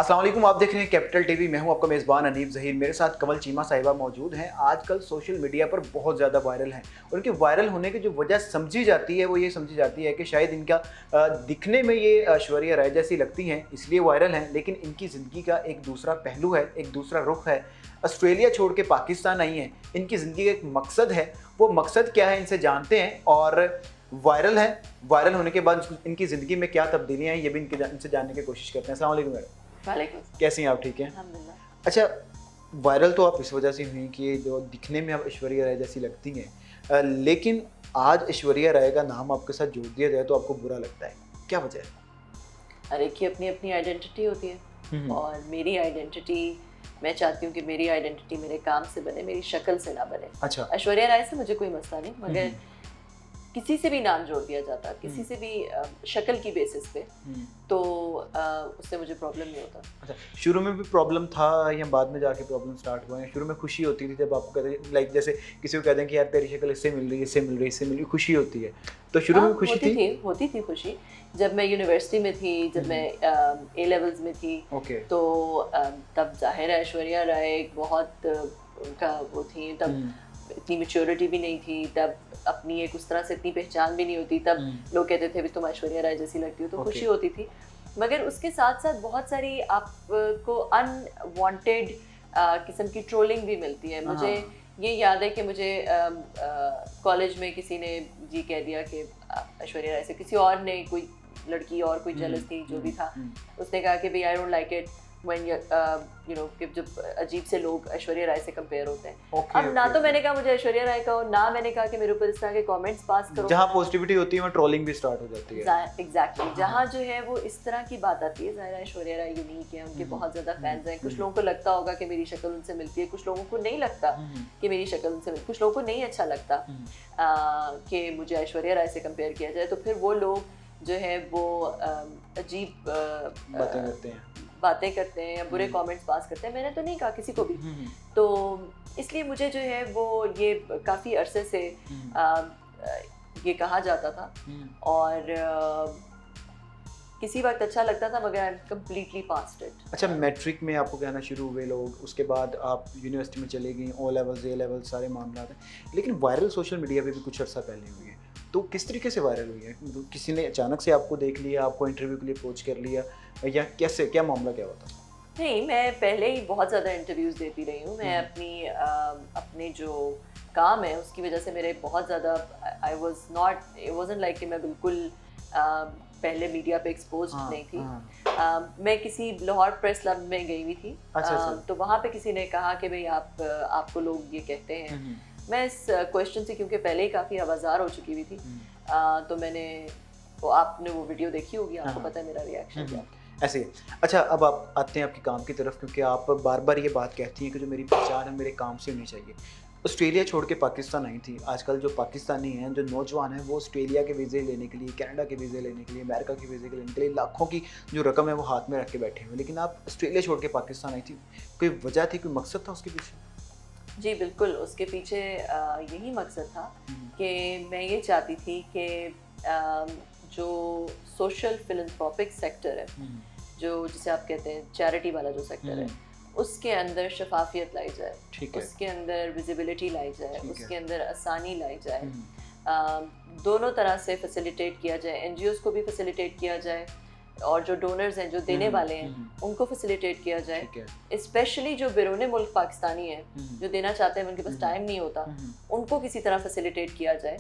अस्सलाम वालेकुम, आप देख रहे हैं कैपिटल टीवी। मैं हूं आपका मेज़बान अनीब ज़हीर। मेरे साथ कमल चीमा साहिबा मौजूद हैं। आजकल सोशल मीडिया पर बहुत ज़्यादा वायरल हैं और इनके वायरल होने की जो वजह समझी जाती है वो ये समझी जाती है कि शायद इनका दिखने में ये ऐश्वर्या राय जैसी लगती हैं इसलिए वायरल हैं, लेकिन इनकी ज़िंदगी का एक दूसरा पहलू है, एक दूसरा रुख है। ऑस्ट्रेलिया छोड़ के पाकिस्तान आई हैं, इनकी ज़िंदगी का एक मकसद है। वो मकसद क्या है इनसे जानते हैं और वायरल है। वायरल होने के बाद इनकी ज़िंदगी में क्या तब्दीलियाँ हैं ये भी इनसे जानने की कोशिश करते हैं। अस्सलाम वालेकुम मैडम। वालेकुम। कैसी हैं आप? ठीक हैं? अल्हम्दुलिल्लाह। अच्छा, वायरल तो आप इस वजह से हुई कि जो दिखने में आप ऐश्वर्या राय जैसी लगती हैं, लेकिन आज ऐश्वर्या राय का नाम आपके साथ जोड़ दिया जाए तो आपको बुरा लगता है, क्या वजह है? हर एक की अपनी अपनी आइडेंटिटी होती है और मेरी आइडेंटिटी, मैं चाहती हूँ कि मेरी आइडेंटिटी मेरे काम से बने, मेरी शक्ल से ना बने। अच्छा। ऐश्वर्या राय से मुझे कोई मसला नहीं, मगर किसी से भी नाम जोड़ दिया जाता, किसी से भी शक्ल की बेसिस पे, तो उससे मुझे प्रॉब्लम नहीं होता। अच्छा, शुरू में भी प्रॉब्लम था या बाद में जाके प्रॉब्लम स्टार्ट हुआ है? शुरू में खुशी होती थी जब आपको कहते लाइक जैसे किसी को कहते हैं कि यार तेरी शक्ल इससे मिल रही है, इससे मिल रही है, इससे मिल रही है, खुशी होती है, तो शुरू में खुशी होती थी खुशी। जब मैं यूनिवर्सिटी में थी, जब मैं ए लेवल्स में थी, तो तब जाहिर है ऐश्वर्या राय बहुत उनका वो थी, तब इतनी मैच्योरिटी भी नहीं थी, तब अपनी एक उस तरह से इतनी पहचान भी नहीं होती, तब लोग कहते थे भी तुम ऐश्वर्या राय जैसी लगती हो, तो खुशी होती थी। मगर उसके साथ साथ बहुत सारी आपको अनवांटेड किस्म की ट्रोलिंग भी मिलती है। मुझे ये याद है कि मुझे कॉलेज में किसी ने जी कह दिया कि ऐश्वर्या राय से किसी और ने, कोई लड़की और कोई जेलस थी, जो भी था, उसने कहा कि भाई I don't like it when you know कि जब अजीब से लोग ऐश्वर्या राय से कंपेयर होते हैं। अब ना तो मैंने कहा मुझे ऐश्वर्या राय का हो, ना मैंने कहा कि मेरे ऊपर इस तरह के कमेंट्स पास करो। जहाँ पॉजिटिविटी होती है वहाँ ट्रोलिंग भी स्टार्ट हो जाती है। एग्जैक्टली, जहाँ जो है वो इस तरह की बात आती है। ज़ाहिर है ऐश्वर्या राय यूनिक है, उनके बहुत ज़्यादा फैंस हैं। कुछ लोगों को लगता होगा कि मेरी शक्ल उनसे मिलती है, कुछ लोगों को नहीं लगता कि मेरी शक्ल उनसे मिलती है, कुछ लोगों को नहीं अच्छा लगता कि मुझे ऐश्वर्या राय से कंपेयर किया जाए, तो फिर वो लोग जो है वो अजीब बातें करते हैं या बुरे कमेंट्स पास करते हैं। मैंने तो नहीं कहा किसी को भी, तो इसलिए मुझे जो है वो ये काफ़ी अरसे से ये कहा जाता था और किसी वक्त अच्छा लगता था, मगर I am completely past it. अच्छा, मैट्रिक में आपको कहना शुरू हुए लोग, उसके बाद आप यूनिवर्सिटी में चले गई, ओ लेवल्स, ए लेवल्स, सारे मामला हैं, लेकिन वायरल सोशल मीडिया पे भी कुछ अर्सा पहले हुई है, तो किस तरीके से वायरल हुई है? मतलब किसी ने अचानक से आपको देख लिया, आपको इंटरव्यू के लिए अप्रोच कर लिया, या कैसे, क्या मामला क्या होता? नहीं, मैं पहले ही बहुत ज़्यादा इंटरव्यूज़ देती रही हूँ। मैं अपने जो काम है उसकी वजह से मेरे बहुत ज़्यादा आई वाज़न्ट लाइक कि मैं बिल्कुल पहले मीडिया पे एक्सपोज नहीं थी। मैं किसी लाहौर प्रेस क्लब में गई हुई थी। तो वहाँ पे किसी ने कहा कि भाई आपको लोग ये कहते हैं। मैं इस क्वेश्चन से क्योंकि पहले ही काफ़ी आवाज़ार हो चुकी हुई थी, तो आपने वो वीडियो देखी होगी, आपको पता है मेरा रिएक्शन क्या। ऐसे ही। अच्छा, अब आप आते हैं आपके काम की तरफ, क्योंकि आप बार बार ये बात कहती हैं कि जो मेरी पहचान है मेरे काम से होनी चाहिए। ऑस्ट्रेलिया छोड़ के पाकिस्तान आई थी। आजकल जो पाकिस्तानी हैं, जो नौजवान हैं, वो ऑस्ट्रेलिया के वीज़े लेने के लिए, कनाडा के वीज़े लेने के लिए, अमेरिका के वीज़े लेने के लिए लाखों की जो रकम है वो हाथ में रख के बैठे हुए, लेकिन आप ऑस्ट्रेलिया छोड़ के पाकिस्तान आई थी। कोई वजह थी, कोई मकसद था उसके पीछे? जी बिल्कुल, उसके पीछे यही मकसद था कि मैं ये चाहती थी कि जो सोशल फिलैंथ्रोपिक सेक्टर है, जो जिसे आप कहते हैं चैरिटी वाला जो सेक्टर है, उसके अंदर शफाफियत लाई जाए, उसके अंदर विजिबिलिटी लाई जाए, उसके अंदर आसानी लाई जाए, दोनों तरह से फैसिलिटेट किया जाए। एनजीओज़ को भी फैसिलिटेट किया जाए और जो डोनर्स हैं, जो देने वाले हैं, उनको फैसिलिटेट किया जाए। स्पेशली जो बैरून मुल्क पाकिस्तानी हैं, जो देना चाहते हैं, उनके पास टाइम नहीं होता, उनको किसी तरह फैसिलिटेट किया जाए।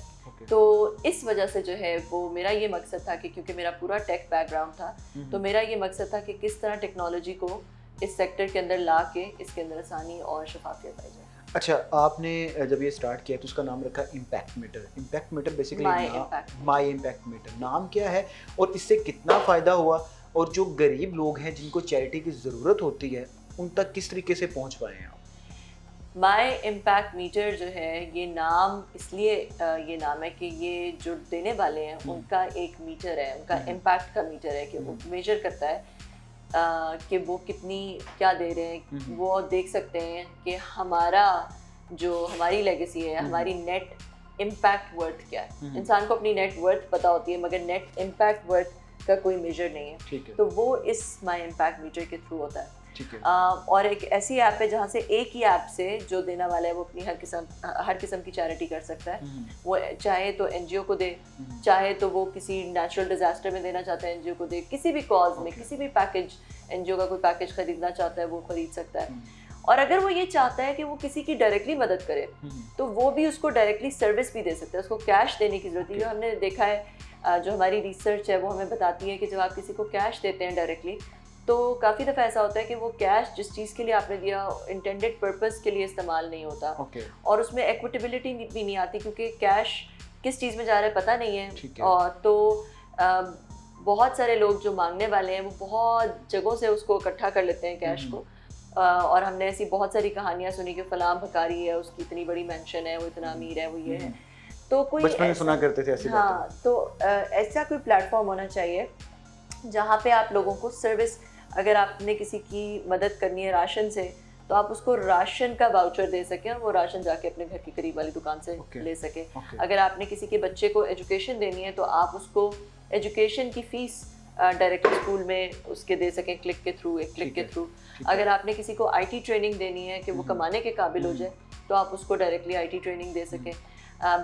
तो इस वजह से जो है वो मेरा ये मकसद था कि क्योंकि मेरा पूरा टेक बैकग्राउंड था, तो मेरा ये मकसद था कि किस तरह टेक्नोलॉजी को इस सेक्टर के अंदर ला के इसके अंदर आसानी और शफाफियत आई जाए। अच्छा, आपने जब ये स्टार्ट किया तो उसका नाम रखा impact meter. Impact meter basically my impact meter नाम क्या है और इससे कितना फ़ायदा हुआ, और जो गरीब लोग हैं जिनको चैरिटी की ज़रूरत होती है उन तक किस तरीके से पहुंच पाए हैं आप? माई इम्पैक्ट मीटर जो है, ये नाम इसलिए ये नाम है कि ये जो देने वाले हैं उनका एक मीटर है, उनका इम्पैक्ट का मीटर है कि वो मेजर करता है कि वो कितनी क्या दे रहे हैं। वो देख सकते हैं कि हमारी लेगेसी है, हमारी नेट इम्पैक्ट वर्थ क्या है। इंसान को अपनी नेट वर्थ पता होती है, मगर नेट इम्पैक्ट वर्थ का कोई मेजर नहीं है। ठीक है। तो वो इस माई इम्पैक्ट मीटर के थ्रू होता है। ठीक है। और एक ऐसी ऐप है जहाँ से एक ही ऐप से जो देने वाला है वो अपनी हर किस्म की चैरिटी कर सकता है। वो चाहे तो एनजीओ को दे, चाहे तो वो किसी नेचुरल डिजास्टर में देना चाहता है एनजीओ को दे, किसी भी कॉज में, किसी भी पैकेज, एनजीओ का कोई पैकेज खरीदना चाहता है वो खरीद सकता है। और अगर वो ये चाहता है कि वो किसी की डायरेक्टली मदद करे तो वो भी उसको डायरेक्टली सर्विस भी दे सकता है, उसको कैश देने की जरूरत नहीं है। हमने देखा है, जो हमारी रिसर्च है वो हमें बताती है कि जब आप किसी को कैश देते हैं डायरेक्टली तो काफ़ी दफ़ा ऐसा होता है कि वो कैश जिस चीज़ के लिए आपने दिया इंटेंडेड पर्पस के लिए इस्तेमाल नहीं होता। और उसमें एक्विटेबिलिटी भी नहीं आती क्योंकि कैश किस चीज़ में जा रहा है पता नहीं है। और तो बहुत सारे लोग जो मांगने वाले हैं वो बहुत जगहों से उसको इकट्ठा कर लेते हैं कैश को। और हमने ऐसी बहुत सारी कहानियाँ सुनी कि फलाम भकारी है, उसकी इतनी बड़ी मेंशन है, वो इतना अमीर है, वो ये है। तो कोई बचपन में सुना करते थे ऐसी बातें। हाँ, तो ऐसा कोई प्लेटफॉर्म होना चाहिए जहाँ पे आप लोगों को सर्विस, अगर आपने किसी की मदद करनी है राशन से तो आप उसको राशन का वाउचर दे सकें और वो राशन जाके अपने घर की करीब वाली दुकान से ले सके। अगर आपने किसी के बच्चे को एजुकेशन देनी है तो आप उसको एजुकेशन की फीस डायरेक्टली स्कूल में उसके दे सकें क्लिक के थ्रू, एक क्लिक के थ्रू। अगर आपने किसी को आईटी ट्रेनिंग देनी है कि वो कमाने के काबिल हो जाए तो आप उसको डायरेक्टली आईटी ट्रेनिंग दे सकें,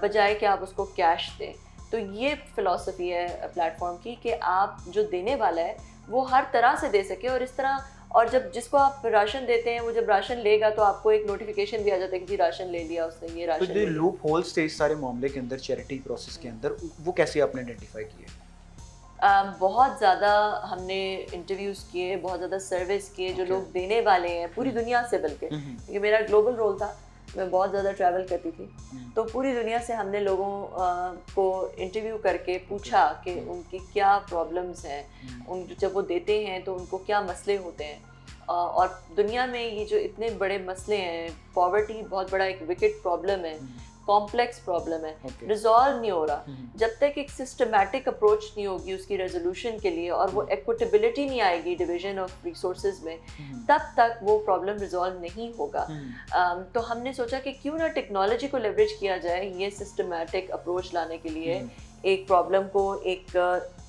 बजाय कि आप उसको कैश दें। तो ये फिलॉसफी है प्लेटफॉर्म की कि आप जो देने वाला है वो हर तरह से दे सके। और इस तरह, और जब जिसको आप राशन देते हैं वो जब राशन लेगा तो आपको एक नोटिफिकेशन भी आ जाता है कि जी राशन ले लिया उसने, ये राशन। तो जो लूप होल्स थे इस सारे मामले के अंदर चैरिटी प्रोसेस के अंदर, वो कैसे आपने आइडेंटिफाई किए? बहुत ज़्यादा हमने इंटरव्यूज़ किए, बहुत ज़्यादा सर्विस किए जो लोग देने वाले हैं पूरी दुनिया से, बल्कि क्योंकि मेरा ग्लोबल रोल था, मैं बहुत ज़्यादा ट्रैवल करती थी। तो पूरी दुनिया से हमने लोगों को इंटरव्यू करके पूछा कि उनकी क्या प्रॉब्लम्स हैं, उन जब वो देते हैं तो उनको क्या मसले होते हैं। और दुनिया में ये जो इतने बड़े मसले हैं, पॉवर्टी बहुत बड़ा एक विकेट प्रॉब्लम है, कॉम्प्लेक्स प्रॉब्लम है, रिजॉल्व नहीं हो रहा। जब तक एक सिस्टमैटिक अप्रोच नहीं होगी उसकी रेजोल्यूशन के लिए और वो एक्विटेबिलिटी नहीं आएगी डिवीजन ऑफ रिसोर्सेज में, तब तक वो प्रॉब्लम रिजॉल्व नहीं होगा। तो हमने सोचा कि क्यों ना टेक्नोलॉजी को लेवरेज किया जाए ये सिस्टमैटिक अप्रोच लाने के लिए, एक प्रॉब्लम को एक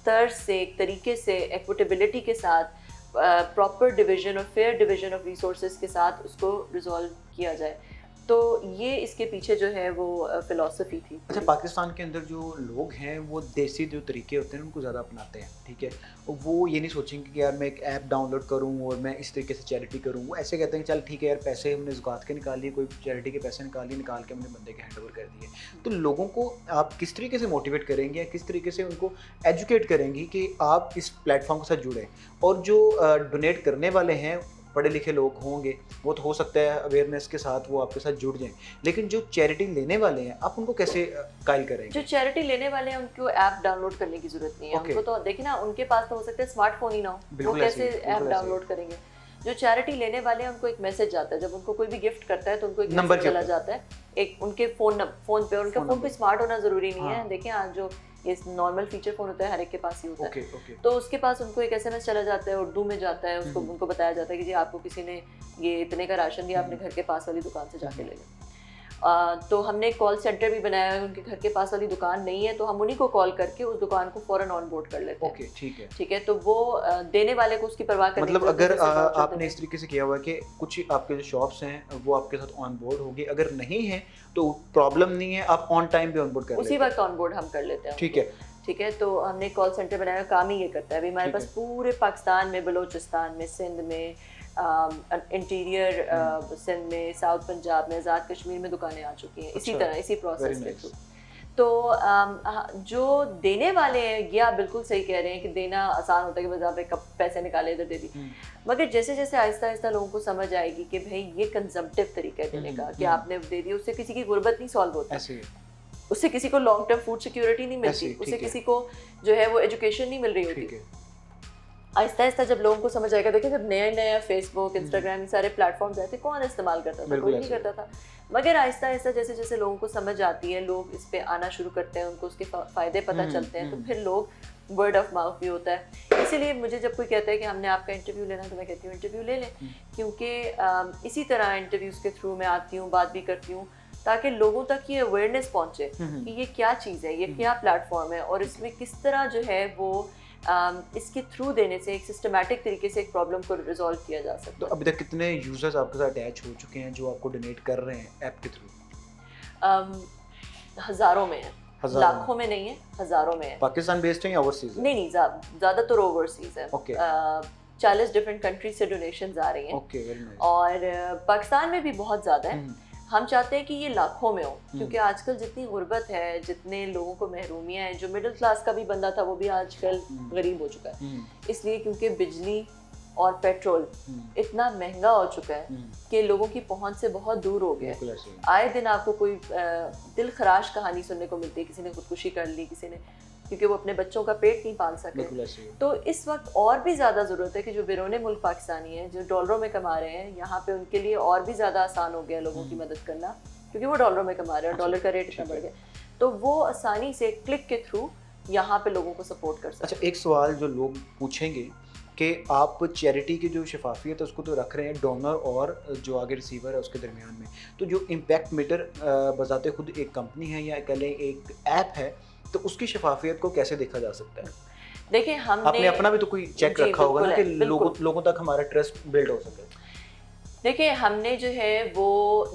तर्ज से, एक तरीके से, एक्विटेबिलिटी के साथ, प्रॉपर डिवीजन और फेयर डिवीजन ऑफ रिसोर्सेज के साथ उसको रिजॉल्व किया जाए। तो ये इसके पीछे जो है वो फिलॉसफी थी। अच्छा, पाकिस्तान के अंदर जो लोग हैं वो देसी जो तरीके होते हैं उनको ज़्यादा अपनाते हैं, ठीक है। वो ये नहीं सोचेंगे कि यार मैं एक ऐप डाउनलोड करूँ और मैं इस तरीके से चैरिटी करूँ। वो ऐसे कहते हैं चल ठीक है यार, पैसे हमने ज़ुकात के निकाल लिए, कोई चैरिटी के पैसे निकाल के हमने बंदे के हैंड ओवर कर दिए। तो लोगों को आप किस तरीके से मोटिवेट करेंगे या किस तरीके से उनको एजुकेट करेंगी कि आप इस प्लेटफॉर्म के साथ जुड़ें? और जो डोनेट करने वाले हैं पढ़े लिखे लोग होंगे, वो तो हो सकता है अवेयरनेस के साथ वो आपके साथ जुड़ जाएं, लेकिन जो चैरिटी लेने वाले हैं आप उनको कैसे कायल करेंगे? जो चैरिटी लेने वाले हैं उनको ऐप डाउनलोड करने की जरूरत नहीं है। उनको तो देखिए ना, उनके पास तो हो सकता है स्मार्टफोन ही ना हो, वो कैसे ऐप डाउनलोड करेंगे? जो चैरिटी लेने वाले हैं उनको एक मैसेज आता है, जब उनको कोई भी गिफ्ट करता है तो उनको एक नंबर चला जाता है, एक उनके फोन पे। और उनका फोन पे स्मार्ट होना जरूरी नहीं है। देखिए आज जो ये नॉर्मल फीचर फोन होता है हर एक के पास ही होता है। तो उसके पास उनको एक SMS चला जाता है, उर्दू में जाता है, उसको उनको बताया जाता है कि जी आपको किसी ने ये इतने का राशन दिया, अपने घर के पास वाली दुकान से जाके ले लें। तो हमने एक कॉल सेंटर भी बनाया है, उनके घर के पास वाली दुकान नहीं है तो हम उन्हीं को कॉल करके उस दुकान को फौरन ऑन बोर्ड कर लेते हैं। ओके, ठीक है, ठीक है। तो वो देने वाले को उसकी परवाह करने, मतलब अगर आपने इस तरीके से किया हुआ कि कुछ आपके जो शॉप्स हैं वो आपके साथ ऑन बोर्ड होगी, अगर नहीं है तो प्रॉब्लम नहीं है, आप ऑन टाइम भी ऑन बोर्ड कर लेते हैं, उसी वक्त ऑन बोर्ड हम कर लेते हैं। ठीक है, ठीक है। तो हमने कॉल सेंटर बनाया, काम ही ये करता है। अभी हमारे पास पूरे पाकिस्तान में, बलोचिस्तान में, सिंध में, इंटीरियर सिंध में, साउथ पंजाब में, आज़ाद कश्मीर में दुकानें आ चुकी हैं। इसी तरह, इसी प्रोसेस के थ्रू। तो जो देने वाले हैं ये आप बिल्कुल सही कह रहे हैं कि देना आसान होता है कि बस आप एक पैसे निकाले इधर दे दी, मगर जैसे जैसे आहिस्ता आहिस्ता लोगों को समझ आएगी कि भाई ये कंजम्पटिव तरीका है देने का, कि आपने दे दी, उससे किसी की गुर्बत नहीं सॉल्व होती, उससे किसी को लॉन्ग टर्म फूड सिक्योरिटी नहीं मिलती, उससे किसी को जो है वो एजुकेशन नहीं मिल रही होती। आहिस्ता आहिस्ता जब लोगों को समझ आएगा, देखिए जब नया नया फेसबुक, इंस्टाग्राम, सारे प्लेटफॉर्म्स आए थे, कौन इस्तेमाल करता था? कोई नहीं करता था। मगर आहिस्ता आहिस्ता जैसे जैसे लोगों को समझ आती है, लोग इस पे आना शुरू करते हैं, उनको उसके फ़ायदे पता चलते हैं, तो फिर लोग वर्ड ऑफ माउथ भी होता है। इसीलिए मुझे जब कोई कहता है कि हमने आपका इंटरव्यू लेना, तो मैं कहती हूँ इंटरव्यू ले लें, क्योंकि इसी तरह इंटरव्यूज़ के थ्रू मैं आती हूँ, बात भी करती हूँ, ताकि लोगों तक ये अवेयरनेस पहुँचे कि ये क्या चीज़ है, ये क्या प्लेटफॉर्म है और इसमें किस तरह जो है वो इसके थ्रू देने से एक सिस्टमैटिक तरीके से एक प्रॉब्लम को रिजॉल्व किया जा तो सकता है। अभी तक कितने यूजर्स आपके साथ अटैच हो चुके हैं जो आपको डोनेट कर रहे हैं ऐप के थ्रू? हज़ारों में है, हज़ारों में? लाखों में नहीं है, हज़ारों में है। पाकिस्तान बेस्ड है या ओवरसीज है? नहीं, ज़्यादातर ओवरसीज़ है। ओके 40 डिफरेंट कंट्रीज से डोनेशंस आ रही हैं ओके, वेरी नाइस। और पाकिस्तान में भी बहुत ज़्यादा है। हम चाहते हैं कि ये लाखों में हो, क्योंकि आजकल जितनी गुर्बत है, जितने लोगों को महरूमियाँ हैं, जो मिडिल क्लास का भी बंदा था वो भी आजकल गरीब हो चुका है। इसलिए क्योंकि बिजली और पेट्रोल इतना महंगा हो चुका है कि लोगों की पहुंच से बहुत दूर हो गया है। आए दिन आपको कोई दिल खराश कहानी सुनने को मिलती है, किसी ने खुदकुशी कर ली, किसी ने, क्योंकि वो अपने बच्चों का पेट नहीं पाल सके। तो इस वक्त और भी ज़्यादा ज़रूरत है कि जो बैरून मुल्क पाकिस्तानी हैं, जो डॉलरों में कमा रहे हैं, यहाँ पे उनके लिए और भी ज़्यादा आसान हो गया लोगों की मदद करना, क्योंकि वो डॉलरों में कमा रहे हैं और डॉलर का रेट इतना बढ़ गया, तो वो आसानी से क्लिक के थ्रू यहाँ पे लोगों को सपोर्ट कर सकते हैं। अच्छा, एक सवाल जो लोग पूछेंगे कि आप चैरिटी की जो शफाफियत है उसको तो रख रहे हैं डोनर और जो आगे रिसीवर है उसके दरमियान में, तो जो इम्पैक्ट मीटर बजाते खुद एक कंपनी है या कह लें एक ऐप है, तो उसकी शफाफियत को कैसे देखा जा सकता है? देखिए, हमने आपने अपना भी तो कोई चेक जी, रखा होगा ना कि बिल्कुल। लोगों तक हमारा ट्रस्ट बिल्ड हो सके। देखिए, हमने जो है वो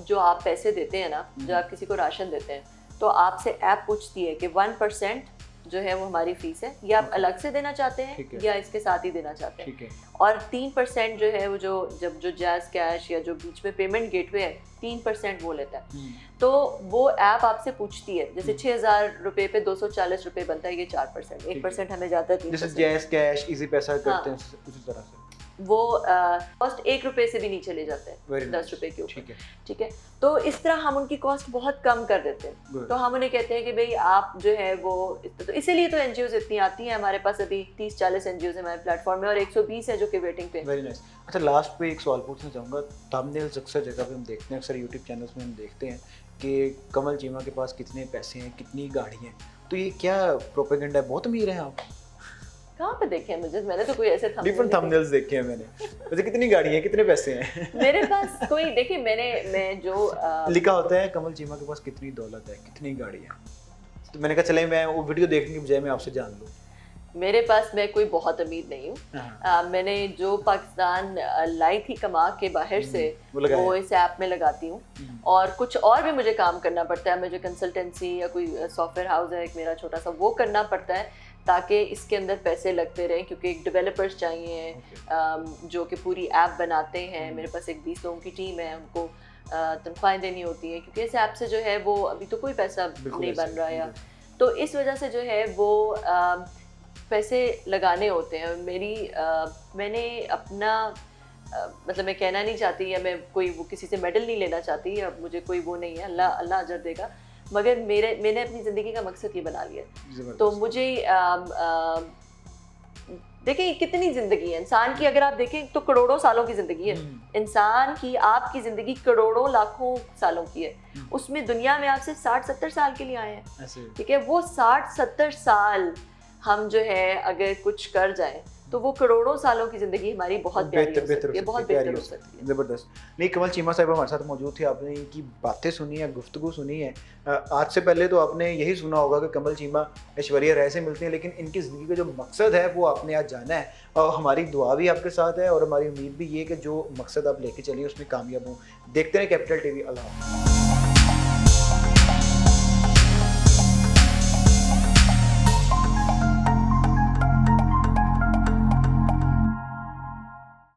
जो आप पैसे देते हैं ना, जो आप किसी को राशन देते हैं, तो आपसे ऐप पूछती है कि 1% जो है वो हमारी फीस है, या आप अलग से देना चाहते हैं या इसके साथ ही देना चाहते हैं। ठीक है। और 3% जो है वो जो जैज़ कैश या जो बीच में पेमेंट गेटवे है, 3% वो लेता है। तो वो ऐप आपसे पूछती है, जैसे 6,000 रुपये पे 240 रुपये बनता है, ये 4%, 1% हमें जाता है 3%। जैसे जैज़ कैश, इजी पैसा करते हैं उसी तरह से वो कॉस्ट 1 रुपये से भी नीचे ले जाते हैं, 10 रुपये के ऊपर। ठीक है, तो इस तरह हम उनकी कॉस्ट बहुत कम कर देते हैं। तो हम उन्हें कहते हैं कि भाई आप जो है वो, तो इसीलिए तो एनजीओज इतनी आती हैं हमारे पास। अभी 30-40 एनजीओज हमारे प्लेटफॉर्म में और 120 है जो कि वेटिंग पे। Very nice. अच्छा, लास्ट पे एक सवाल पूछना चाहूँगा। थंबनेल्स अक्सर जगह पे हम देखते हैं, अक्सर यूट्यूब चैनल्स में हम देखते हैं कि कमल चीमा के पास कितने पैसे हैं, कितनी गाड़ी हैं, तो ये क्या प्रोपेगेंडा है? बहुत अमीर हैं आप? कहाँ पे देखे हैं मुझे? मैंने तो कोई ऐसे डिफरेंट थंबनेल्स देखे हैं मैंने। वैसे कितनी गाड़ी है, कितने पैसे हैं? मेरे पास कोई, देखिए मैं जो लिखा होता है कमल चीमा के पास कितनी दौलत है, कितनी गाड़ी है, तो मैंने कहा चले मैं वो वीडियो देखने की बजाय मैं आपसे जान लूँ। मेरे पास, मैं कोई बहुत अमीर नहीं हूँ। मैंने जो पाकिस्तान लाई थी कमा के बाहर से, वो इस ऐप में लगाती हूँ। और कुछ और भी मुझे काम करना पड़ता है, मुझे कंसल्टेंसी या कोई सॉफ्टवेयर हाउस है एक मेरा छोटा सा, वो करना पड़ता है ताकि इसके अंदर पैसे लगते रहें, क्योंकि एक डेवलपर्स चाहिए जो कि पूरी ऐप बनाते हैं। मेरे पास एक 20 लोगों की टीम है, उनको तनख्वाहें देनी होती है, क्योंकि इस ऐप से जो है वो अभी तो कोई पैसा नहीं बन रहा है, तो इस वजह से जो है वो पैसे लगाने होते हैं। मैंने अपना मतलब मैं कहना नहीं चाहती या मैं कोई वो किसी से मेडल नहीं लेना चाहती, अब मुझे कोई वो नहीं है, अल्लाह अजर देगा, मगर मैंने अपनी ज़िंदगी का मकसद ये बना लिया। तो मुझे देखिए कितनी ज़िंदगी है इंसान की, अगर आप देखें तो करोड़ों सालों की ज़िंदगी है इंसान की। आपकी ज़िंदगी करोड़ों लाखों सालों की है, उसमें दुनिया में आप सिर्फ 60-70 साल के लिए आए हैं। ठीक है, वो 60-70 साल हम जो है अगर कुछ कर जाएं तो वो करोड़ों सालों की ज़िंदगी हमारी बहुत प्यारी हो सकती है, बहुत बेहतर हो सकती है। ज़बरदस्त। नहीं, कमल चीमा साहिबा हमारे साथ मौजूद थे, आपने इनकी बातें सुनी है, गुफ्तगू सुनी है। आज से पहले तो आपने यही सुना होगा कि कमल चीमा ऐश्वर्या राय से मिलते हैं, लेकिन इनकी ज़िंदगी का जो मकसद है वो आपने आज जाना है, और हमारी दुआ भी आपके साथ है और हमारी उम्मीद भी ये कि जो मकसद आप लेके चलिए उसमें कामयाब हों। देखते हैं कैपिटल टीवी। अल्लाह।